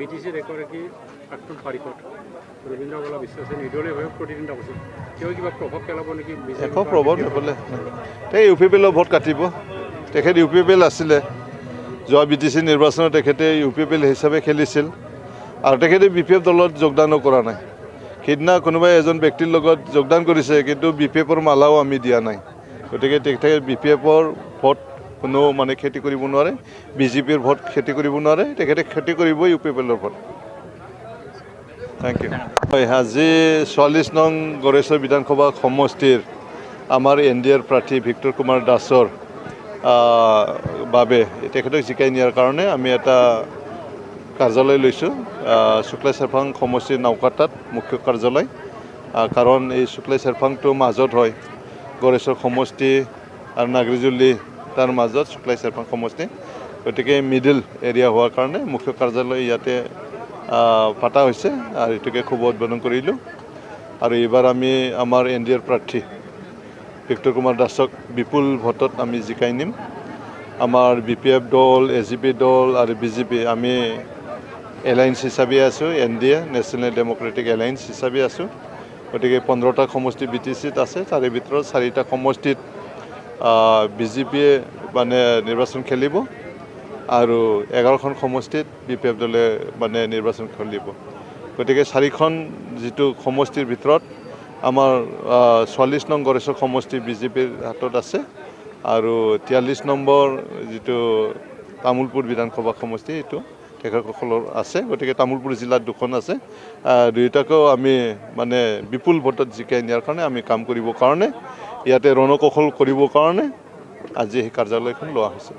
বিটিসিৰ এগৰাকী প্ৰাক্তন পাৰিষদ ৰবীন্দ্ৰ বলা বিশ্বাসে নিৰ্দলীয় হৈ প্ৰতিদ্বন্দ্বিতা কৰিছিল তেওঁ কিবা প্ৰভাৱ পেলাব নেকি একো প্ৰভাৱ নেপেলায় তেখেতে ইউ পি পি এলৰ ভোট কাটিব তেখেত ইউ পি পি এল আছিলে যোৱা বি টি চি নিৰ্বাচনত তেখেতে ইউ পি পি এল হিচাপে খেলিছিল আৰু তেখেতে বি পি এফ দলত যোগদানো কৰা নাই সেইদিনা কোনোবাই এজন ব্যক্তিৰ লগত যোগদান কৰিছে কিন্তু বি পি এফৰ মালাও আমি দিয়া নাই গতিকে তেখেতে বি পি এফৰ ভোট কোনো মানে খেতি কৰিব নোৱাৰে বিজেপিৰ ভোট খেতি কৰিব নোৱাৰে তেখেতে খেতি কৰিব ইউ পি পি এলৰ ভোট থেংক ইউ হয় আজি 44 নং গড়েশ্বৰ বিধানসভা সমষ্টিৰ আমাৰ এন ডি এৰ প্ৰাৰ্থী ভিক্টৰ কুমাৰ দাসৰ বাবে তেখেতক জিকাই নিয়াৰ কাৰণে আমি এটা কাৰ্যালয় লৈছোঁ শুক্লাই চেৰফাং সমষ্টিৰ নাওকাটাত মুখ্য কাৰ্যালয় কাৰণ এই শুক্লাই চেৰফাংটো মাজত হয় গড়েশ্বৰ সমষ্টি আৰু নাগৰিজুলি তাৰ মাজত শুক্লাই চেৰফাং সমষ্টি গতিকে মিডিল এৰিয়া হোৱাৰ কাৰণে মুখ্য কাৰ্যালয় ইয়াতে পাতা হৈছে আৰু এইটোকে খুব উদ্বোধন কৰিলোঁ আৰু এইবাৰ আমি আমাৰ এন ডি এৰ প্ৰাৰ্থী ভিক্টৰ কুমাৰ দাসক বিপুল ভোটত আমি জিকাই নিম আমাৰ বি পি এফ দল এ জি পি দল আৰু বি জে পি আমি এলায়েন্স হিচাপে আছোঁ N D A national Democratic alliance হিচাপে আছোঁ গতিকে 15টা সমষ্টি বি টি চিত আছে তাৰে ভিতৰত 4টা সমষ্টিত বি জে পিয়ে মানে নিৰ্বাচন খেলিব আৰু 11খন সমষ্টিত বি পি এফ দলে মানে নিৰ্বাচন খেলিব গতিকে 4খন যিটো সমষ্টিৰ ভিতৰত আমাৰ 44 নং গড়েশ্বৰ সমষ্টি বি জে পিৰ হাতত আছে আৰু 43 নম্বৰ যিটো তামোলপুৰ বিধানসভা সমষ্টি এইটো তেখেতসকলৰ আছে গতিকে তামোলপুৰ জিলাত 2খন আছে দুয়োটাকেও আমি মানে বিপুল ভোটত জিকাই নিয়াৰ কাৰণে আমি কাম কৰিবৰ কাৰণে ইয়াতে ৰণকৌশল কৰিবৰ কাৰণে আজি এই কাৰ্যালয়খন লোৱা হৈছে